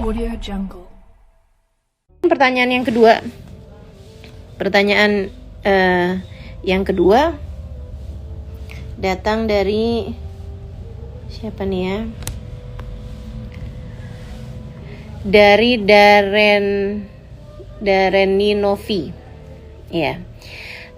Audio Jungle. Pertanyaan yang kedua. Pertanyaan yang kedua datang dari siapa nih ya? Dari Dareni Novi. Ya.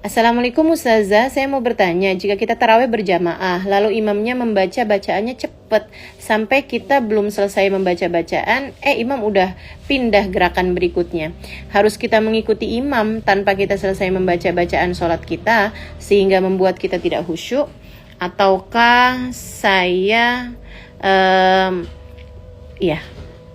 Assalamualaikum Ustazah, saya mau bertanya, jika kita tarawih berjamaah, lalu imamnya membaca bacaannya cepat sampai kita belum selesai membaca bacaan, imam udah pindah gerakan berikutnya. Harus kita mengikuti imam tanpa kita selesai membaca bacaan sholat kita, sehingga membuat kita tidak khusyuk, ataukah saya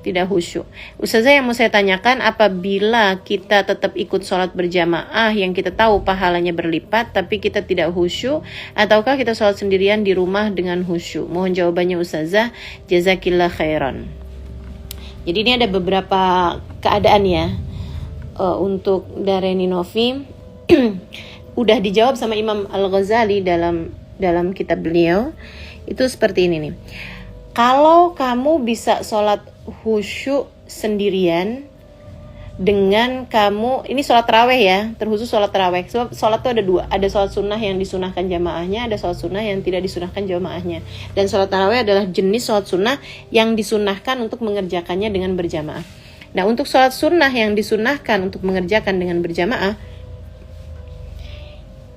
tidak khusyuk. Ustazah, yang mau saya tanyakan, apabila kita tetap ikut sholat berjamaah yang kita tahu pahalanya berlipat tapi kita tidak khusyuk, ataukah kita sholat sendirian di rumah dengan khusyuk? Mohon jawabannya Ustazah, jazakillah khairan. Jadi ini ada beberapa keadaan ya untuk Dareni Novi. Udah dijawab sama Imam Al-Ghazali dalam kitab beliau. Itu seperti ini nih. Kalau kamu bisa sholat khusyuk sendirian dengan kamu, ini sholat taraweh ya, terkhusus sholat taraweh. Sebab sholat itu ada dua, ada sholat sunnah yang disunahkan jamaahnya, ada sholat sunnah yang tidak disunahkan jamaahnya. Dan sholat taraweh adalah jenis sholat sunnah yang disunahkan untuk mengerjakannya dengan berjamaah. Nah, untuk sholat sunnah yang disunahkan untuk mengerjakan dengan berjamaah,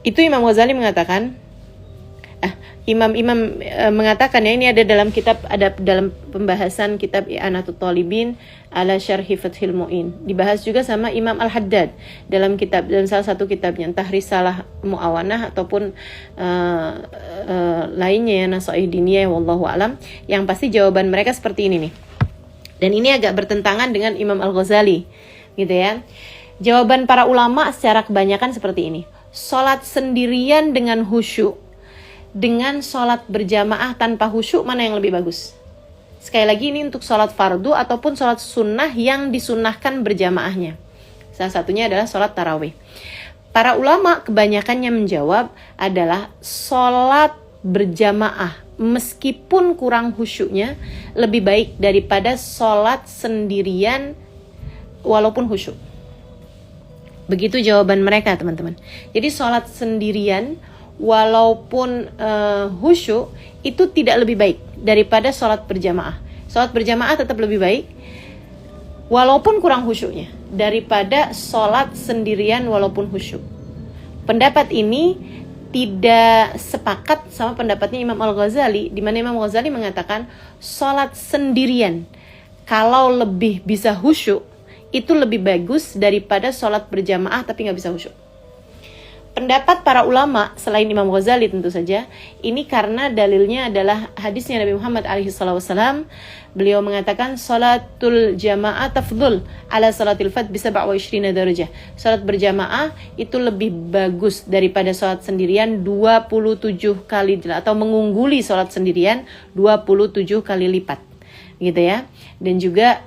itu Imam Ghazali mengatakan, Imam mengatakan ya, ini ada dalam kitab, ada dalam pembahasan kitab I'anatul Talibin ala Syarhi Fathil Mu'in. Dibahas juga sama Imam Al-Haddad dalam salah satu kitabnya, entah Risalah Mu'awanah ataupun lainnya ya, Nasaih Diniyah wallahu alam. Yang pasti jawaban mereka seperti ini nih. Dan ini agak bertentangan dengan Imam Al-Ghazali, gitu ya. Jawaban para ulama secara kebanyakan seperti ini. Salat sendirian dengan khusyuk dengan sholat berjamaah tanpa khusyuk, mana yang lebih bagus? Sekali lagi, ini untuk sholat fardu ataupun sholat sunnah yang disunnahkan berjamaahnya. Salah satunya adalah sholat tarawih. Para ulama kebanyakannya menjawab adalah sholat berjamaah meskipun kurang khusyuknya lebih baik daripada sholat sendirian walaupun khusyuk. Begitu jawaban mereka, teman-teman. Jadi sholat sendirian walaupun khusyuk itu tidak lebih baik daripada sholat berjamaah. Sholat berjamaah tetap lebih baik walaupun kurang khusyuknya daripada sholat sendirian walaupun khusyuk. Pendapat ini tidak sepakat sama pendapatnya Imam Al-Ghazali, di mana Imam Al-Ghazali mengatakan sholat sendirian kalau lebih bisa khusyuk itu lebih bagus daripada sholat berjamaah tapi nggak bisa khusyuk. Pendapat para ulama selain Imam Ghazali tentu saja, ini karena dalilnya adalah hadisnya Nabi Muhammad SAW. Beliau mengatakan salatul jamaah tafdhul ala salatil fard bi 27 darajah. Salat berjamaah itu lebih bagus daripada salat sendirian 27 kali, atau mengungguli salat sendirian 27 kali lipat. Gitu ya. Dan juga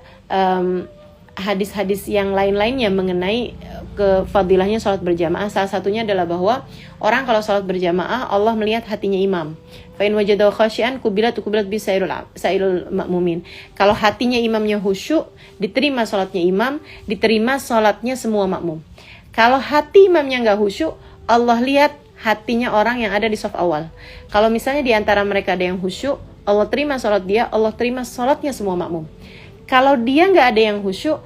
hadis-hadis yang lain-lainnya mengenai kefadilahnya sholat berjamaah. Salah satunya adalah bahwa orang kalau sholat berjamaah, Allah melihat hatinya imam. Fa in wajadahu khasyian kubilat bi sairul ma'mumin. Kalau hatinya imamnya khusyuk, diterima sholatnya imam, diterima sholatnya semua makmum. Kalau hati imamnya nggak khusyuk, Allah lihat hatinya orang yang ada di saf awal. Kalau misalnya di antara mereka ada yang khusyuk, Allah terima sholat dia, Allah terima sholatnya semua makmum. Kalau dia nggak ada yang khusyuk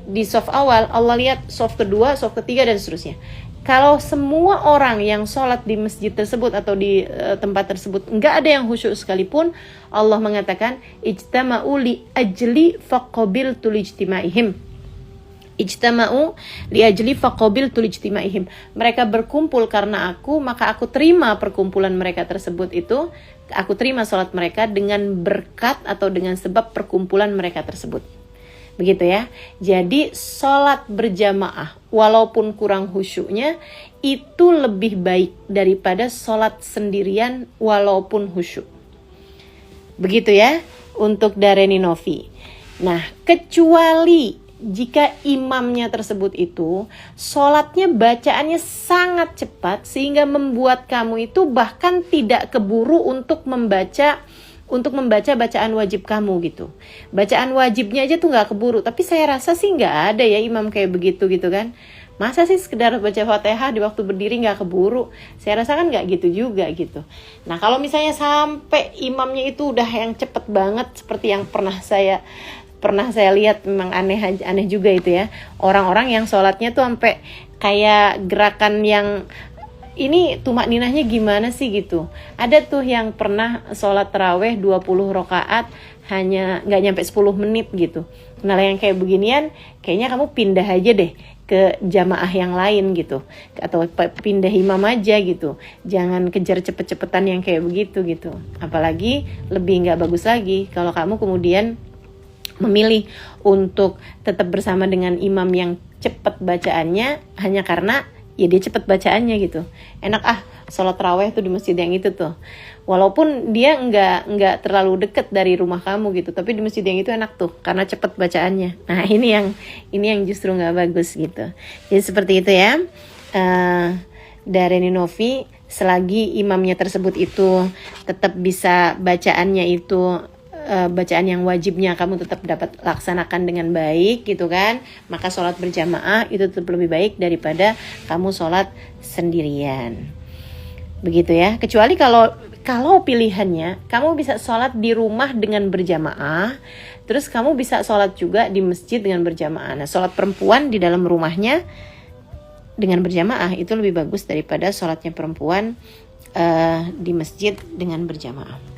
di saf awal, Allah lihat saf kedua, saf ketiga, dan seterusnya. Kalau semua orang yang sholat di masjid tersebut atau di tempat tersebut nggak ada yang khusyuk sekalipun, Allah mengatakan ijtama'u li ajli faqabiltu lijtimaihim. Ijtama'u li ajli faqabiltu lijtimaihim. Mereka berkumpul karena aku, maka aku terima perkumpulan mereka tersebut itu. Aku terima sholat mereka dengan berkat atau dengan sebab perkumpulan mereka tersebut. Begitu ya. Jadi sholat berjamaah walaupun kurang khusyuknya itu lebih baik daripada sholat sendirian walaupun khusyuk. Begitu ya untuk Dareni Novi. Nah, kecuali jika imamnya tersebut itu sholatnya bacaannya sangat cepat sehingga membuat kamu itu bahkan tidak keburu untuk membaca untuk membaca bacaan wajib kamu gitu. Bacaan wajibnya aja tuh nggak keburu. Tapi saya rasa sih nggak ada ya imam kayak begitu gitu kan. Masa sih sekedar baca Fatihah di waktu berdiri nggak keburu? Saya rasa kan nggak gitu juga gitu. Nah kalau misalnya sampai imamnya itu udah yang cepet banget seperti yang pernah saya lihat, memang aneh juga itu ya. Orang-orang yang sholatnya tuh sampai kayak gerakan yang ini tumak ninahnya gimana sih gitu. Ada tuh yang pernah sholat taraweh 20 rakaat hanya nggak nyampe 10 menit gitu. Nah yang kayak beginian kayaknya kamu pindah aja deh ke jamaah yang lain gitu, atau pindah imam aja gitu, jangan kejar cepet-cepetan yang kayak begitu gitu. Apalagi lebih nggak bagus lagi kalau kamu kemudian memilih untuk tetap bersama dengan imam yang cepat bacaannya hanya karena ya dia cepat bacaannya gitu. Enak sholat taraweh tuh di masjid yang itu tuh, walaupun dia nggak terlalu deket dari rumah kamu gitu, tapi di masjid yang itu enak tuh karena cepat bacaannya. Nah ini yang justru nggak bagus gitu. Jadi seperti itu ya. Dari Novi, selagi imamnya tersebut itu tetap bisa bacaannya itu bacaan yang wajibnya kamu tetap dapat laksanakan dengan baik gitu kan, maka sholat berjamaah itu tetap lebih baik daripada kamu sholat sendirian. Begitu ya. Kecuali kalau pilihannya kamu bisa sholat di rumah dengan berjamaah, terus kamu bisa sholat juga di masjid dengan berjamaah. Nah sholat perempuan di dalam rumahnya dengan berjamaah itu lebih bagus daripada sholatnya perempuan di masjid dengan berjamaah.